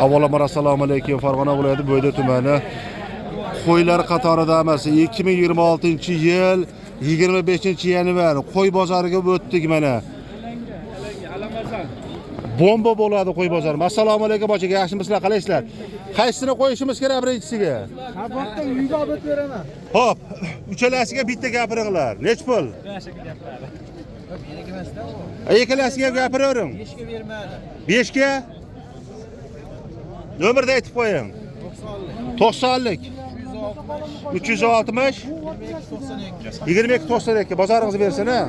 Avvalambor assalomu alaykum. Farg'ona viloyati Bo'yda tumani qo'ylar qatorida emas 2026-yil 25-yanvar qo'y bozoriga o'tdik mana. Bomba bo'ladi qo'y bozori. Assalomu alaykum bochiga, yaxshimisizlar, qalaysizlar? Qaysini qo'yishimiz kerak birinchisiga? Ha, bo'pti, uyga olib beraman. Xo'p, uchalasiga bitta gapiringlar. Nech pul? Ikkalasiga gapiravering. 5 ga bermadi. 5 ga? Nomerni aytib qo'ying. 90lik. 360 2292 bozoringizni bersin ha.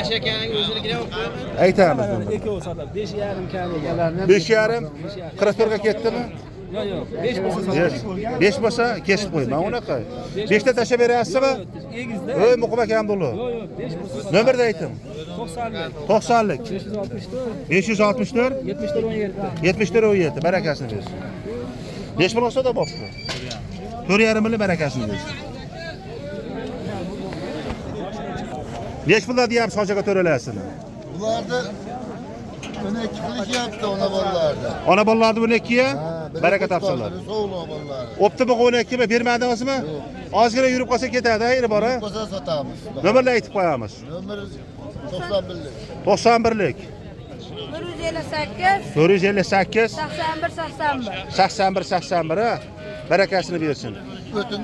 Ashakaning o'zinikini olib qo'yaman. Aytamiz. Ikkovi sotadi. 5,5 kamigalarni. 5,5 44 ga ketdimi? Yo'q, 5 bo'lsa 5 bo'lsa kesib qo'yman unaqa. 5 ta tashlab berasizmi? egizda. Ey Muqim aka Hamdullo. Yo'q, 5 bo'lsa Nomerni ayting. 90lik. 90lik. 564 564 74 17. 74 barakasini bersin. 5 bo'lsa da bo'pti. 4,5 million barakasini bersin. Nech pulda deyapsiz hojaga to'ralasini? Bularda 12 qilishyapti ona bolalarda. Ona bolalarni 12 ga baraka topsinlar. Sog'lom bolalar. Optimi 12 mi bermadingizmi? Ozgina yurib qolsa ketadi, ayri bora. Bo'lsa sotamiz. Nomerni aytib qo'yamiz. Nomer 91lik. 91lik 458 458 81 81 barakasini bersin. O'ting.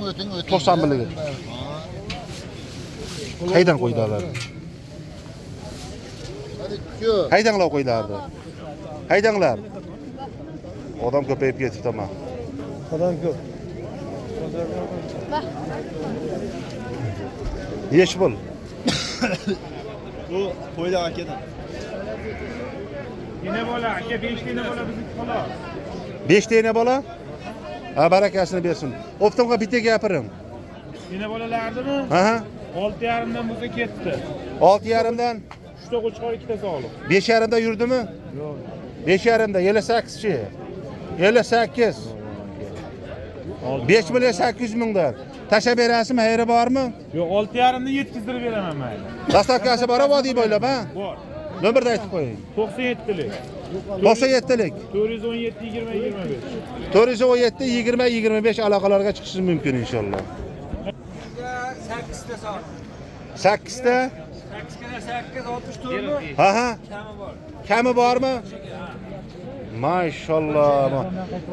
91lik. Qaydan qo'ydilar? Hadi shu. Haydanglar qo'ylardi. Haydanglar. Odam ko'payib ketibdi ama. Odam ko'p. Nech pul? Bu qo'ylar akadan. Yine bola, aka 5 tane bola bizniki xolos. 5 tane bola? Ha, barakasini bersin. Optimga bitta gapiring. Yine bolalardimi? Ha. 6,5 dan bo'lsa ketdi. 6,5 dan 3 ta qo'chqor, 2 ta sog'liq. 5,5 da yurdimi? Yo'q. 5,5 da 58 chi. 58. 5 million 800 mingdan. Tashlab berasizmi, hayri bormi? Yo'q, 6,5 dan yetkazdirib beraman mayli. Dastavkasi bor vodiy bo'ylab, ha? Bor. Nomerni aytib qo'ying. 97lik. 97lik 417 20 25. 417 20 25 aloqalarga chiqishingiz mumkin inshaalloh. 8 ta sot. 8 ta? 8 ga 8 64 mi? Ha. Kami bor. Kami bormi? Maşallah.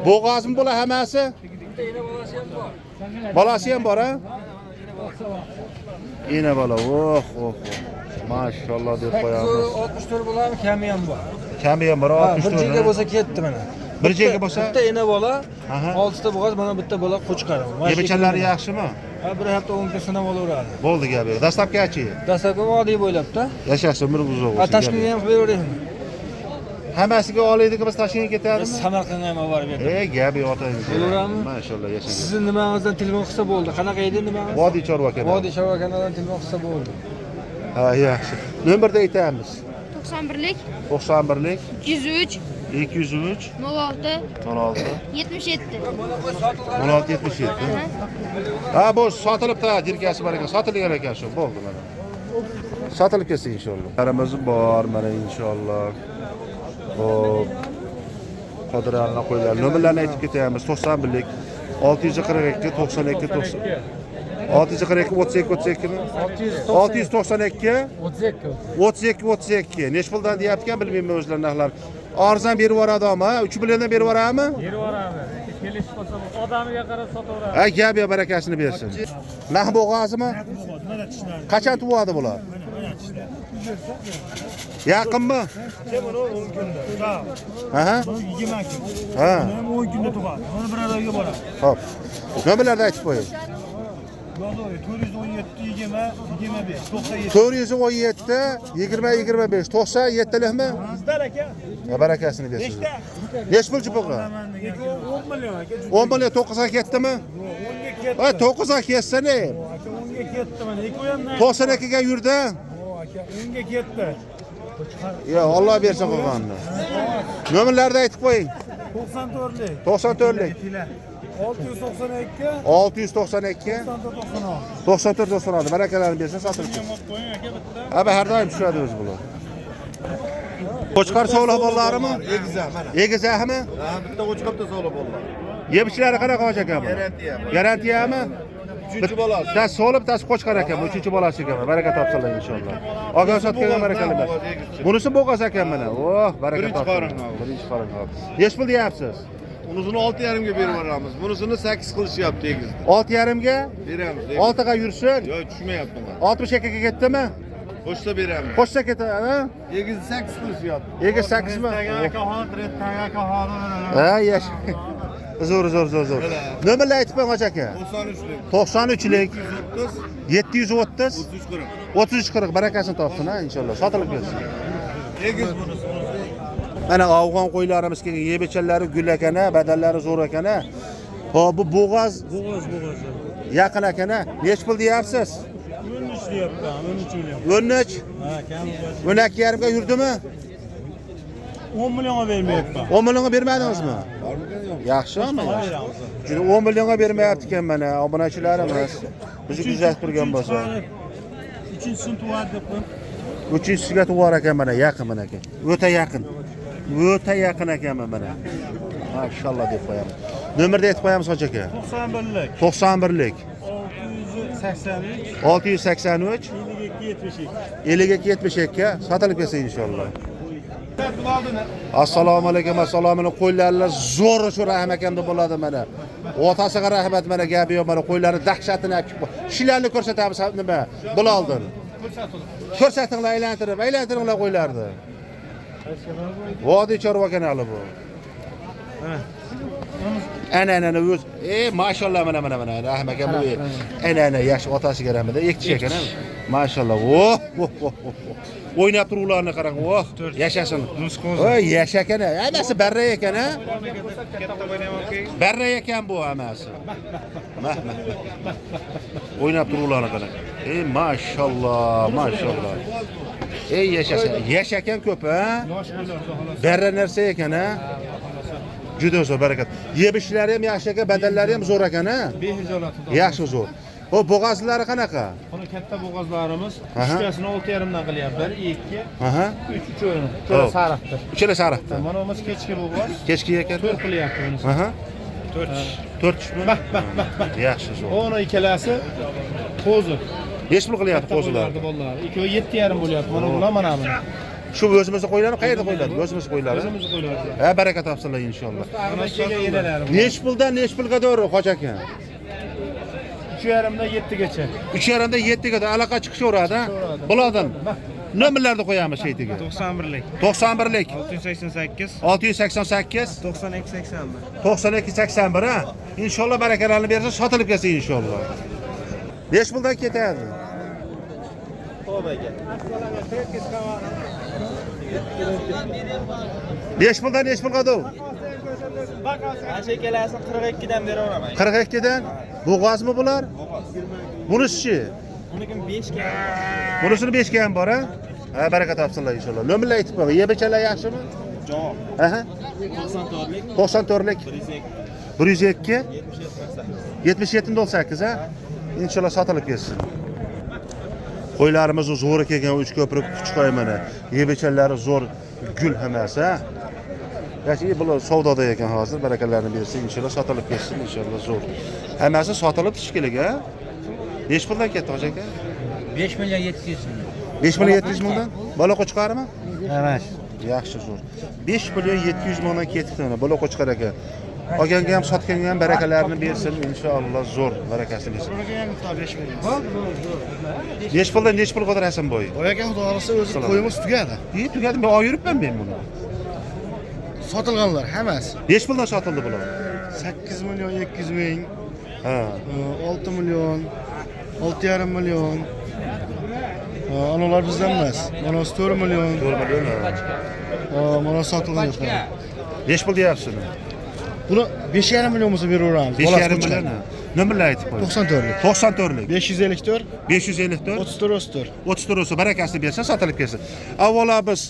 Bo'g'azmi bular hammasi? Bitta yana bolasi ham bor. Bolasi ham bor, ha? Ina bola. Oh. Maşallah deb qo'yamiz. 64 bo'larmi? Kami ham bor. Kami ham bor, 64. Bir jega bo'lsa ketdi mana. Bir jega bo'lsa? Bitta ena bola, Aha. 6 ta bo'g'az, mana bitta bola qo'chqar. Yebichalari yaxshimi? Ha, bir hafta 10 kun sinab olaveradi. Bo'ldi gap yo'q. Dastlabki Dastlabki vodiy bo'ylabda. yashashsin, umr uzun Ha, bo'lsin. Toshkentga ham qilib beraymi? Hammasiga olaylik, biz Toshkentga ketadimi? Samarqandga ham olib berdim. Gap yo'q otangiz. Bo'laverami? Maşallah yashang. Sizning nimangizdan telefon qilsa bo'ldi. Qanaqa edi nimangiz? Vodiy chorva kanali. Vodiy Chorva kanalidan telefon qilsa bo'ldi. Ha, yaxshi. Nomerni aytamiz. 91lik 91lik 203 203 06 16 77 16 77. Ha, bu sotilibdi, jirkasi bor ekan, sotilgan ekan shu. Bo'ldi mana. Sotilib ketsin inshaalloh. Qaramiz bor mana inshaalloh. Hop. Qodiralni qo'ylar. Nomerlarni aytib ketamiz. 91lik 642 92 90 642 32 32 mi? 692 32. Nech puldan deyapti-kan, bilmayman o'zlari narxlar. Arzon berib yuboradi ama, 3 milliondan berib yuborami? Berib yuboramiz. Kelish qolsa odamiga qarab sotaveramiz. Ha, gap yo'q, barakasini bersin. Nah bo'g'azimi? Qachon tug'adi bular? Yaqinmi? Mana 10 kunda. Ha. 20 kun. Ha. Mana 10 kunda tug'adi. Mana bir oyga boradi. Xo'p. Nomerlarni aytib qo'ying. Yo'q, 417 20 25 97. 417 20 25 97likmi? Bizlar aka. Barakasini bersin. Nech pulchi buqa? 10 million aka. 10 million 9 ga ketdimi? 10 ga ketdi. Ha, 9 ga ketsani. Aka 10 ga ketdi mana. Ikkovi ham 92 ga yurdi. aka 10 ga ketdi. Yo, Alloh bersa qolganini. Nomerlarni aytib qo'ying. 94lik 94lik 692 692 94 96 barakalarni bersin, sotilib. qo'ying aka bitta. Abi har doim tushadi o'zi bular. Qo'chqar so'lib bollarimi? Egizak mana. Egizakmi? Ha, bitta qo'chqorda so'lib bollar. Yemishlari qanaqa hoca ekan bu? Garantiyami? Uchinchi bolasi. Tas so'lib, tas qo'chqar ekan. Bu uchinchi bolasi ekan. Baraka topsinlar inshaalloh. Olgan sotgan barakali. Bunisi bo'g'az ekan mana. Oh, baraka topsin. Birinchi qorin. Nech pul deyapsiz? Unisini 6,5 ga berib yuboramiz. Bunisini 8 qilishyapti egizdi. 6,5 ga? Beramiz. 6 ga yursin. Yo'q, tushmayapman. 62 ga ketdimi? Qo'shsa beramiz. Qo'shsa ketadi, ha? Egizdi 8 qilishyapti. Egiz 8 mi? Ha, yash. Zo'r. Nimalar aytib qo'ying hoca aka? 93lik. 93lik 730 3340 barakasini topsin ha inshaalloh. Sotilib ketsin. Egiz bunisi. Mana afg'on qo'ylarimiz kelgan yebechanlari gul ekana, badallari zo'r ekana. Hop bu bo'g'az. Yaqin ekana. Nech pul deyapsiz? 13 deyapman, 13 million. 13. Ha, kam. 12,5 ga yurdimi? 10 millionga bermayapman. 10 millionga bermadingizmi? Yaxshi ama. Juda 10 millionga bermayapti ekan mana obunachilarimiz. Bizni kuzatib turgan bo'lsa. 3-sini tuvar deb qo'y. 3-siga to'g'ri ekan mana yaqin mana ekan. O'ta yaqin. O'ta yaqin ekan mana. Maşallah deb qo'yamiz. Nomerni aytib qo'yamiz hoca aka. 91lik. 91lik 683 683 52 52 ga sotilib ketsa inshaalloh. Assalomu alaykum, assalomu alaykum. Qo'ylarlar zo'r shu Rahim akamda bo'ladi mana. Otasiga rahmat mana gapi yo'q mana qo'ylarni dahshatini aytib. Shularni ko'rsatamiz nima? Buloldin. Ko'rsatinglar aylantiringlar qo'ylarni. Vodiy chorva kanali bu. Ana o'z. Maşallah mana Rahim akam bu. Ana yaxshi otasiga rahmat. Ikki ekan. Maşallah. Oh. O'ynab turuvlarni qarang. Oh, yashashin. Voy, yashakan. Hammasi barra ekan, ha? Barra ekan bu hammasi. O'ynab turuvlarni qarang. Maşallah. Yashakan ko'p, ha? Barra narsa ekan, ha? Juda zo'r, barakat. Yebishlari ham yaxshi ekan, badallari ham zo'r ekan, ha? Yaxshi zo'r. O bo'g'azlari qanaqa? Buni katta bo'g'azlarimiz uchtasini 6,5 dan qilyapti. 2, Aha. 3 o'yin. To'la sariqdir. Uchala sariqdi. Mana bu kechki bo'g'az. Kechki ekan. 4 qilyapti bunisi. Aha. 4 mi? Yaxshi zo'r. Ona ikkalasi qo'zi. 5 pul qilyapti qo'zilar. Ikkovi 7,5 bo'lyapti. Mana bular mana buni. Shu o'zimizning qo'ylarni qayerda qo'yiladi? O'zimiz qo'yiladi. O'zimiz qo'yiladi. Ha, baraka topsinlar inshaalloh. Ag'nashga enalar. Nech puldan nech pulga to'g'ri hoji aka? 3,5 dan 7 gacha. 3,5 dan 7 ga aloqa chiqishaveradi, ha? Bulardan nomerlarni qo'yamiz sheytiga. 91lik. 91lik 688 688 9281. 9281 ha. Inshaalloh barakalarni bersa sotilib ketsa inshaalloh. Nech puldan ketadi? Xo'p aka. Nech puldan nech pulga do'g? Ana ikkalasi 42 dan beraveraman. 42 dan? Bo'g'azmi bular? Bunisi-chi? Uniki 5 ga. Bunisini 5 ga ham bor, ha? Ha, baraka topsinlar inshaalloh. Nomerlar aytib qo'ying. Yebechalar yaxshimi? Javob. Aha. 94lik. 94lik 102 7798 ha. Inshaalloh sotilib ketsin. Qo'ylarimiz zo'r kelgan 3 ko'prik Quchqo'y mana. Yebechalari zo'r gul hammasi, ha. Yaxshi bular savdoda ekan hozir, barakalarni bersin inshaalloh sotilib ketsin inshaalloh zo'r. Hammasi sotilib tishkilik, ha. Nech puldan ketdi hoji aka? 5 million 700 ming. 5 million 700 mingdan? Bola qo'chqarmi? Emas. Yaxshi zo'r. 5 million 700 mingdan ketdi mana bola qo'chqar aka. Olganga ham sotganga ham barakalarini bersin inshaalloh zo'r barakasi bersin. Nech puldan nech pul qodirasan boy? Oy aka xudosi o'zi qo'yimiz tugadi. Tugadi, men yuribman men buni. Sotilganlar hammasi. Nech puldan sotildi bular? 8 million 200 ming, Ha. 6 million, 6,5 million. Analar bizdan emas. Mana 4 million. 4 million. Mana sotilgan yo'q. Nech pul deyapsiz? Buni 5,5 million bo'lsa beraveramiz. 5,5 million. Nomerlar aytib qo'ying. 94lik. 94lik 554 554 34 34 barakasi bersa sotilib ketsin. Avvalo biz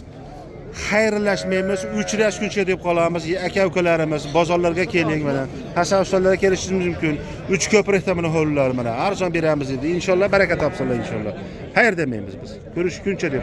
xayrlashmaymiz, uchrashguncha deb qolamiz. Aka-ukalarimiz bozorlarga keling mana. Hasan ustalarga kelishingiz mumkin. 3 ko'prikda mana hovlilar mana. Arzon beramiz dedi. Inshaalloh baraka topsinlar inshaalloh. Xayr demaymiz biz. Ko'rishguncha deb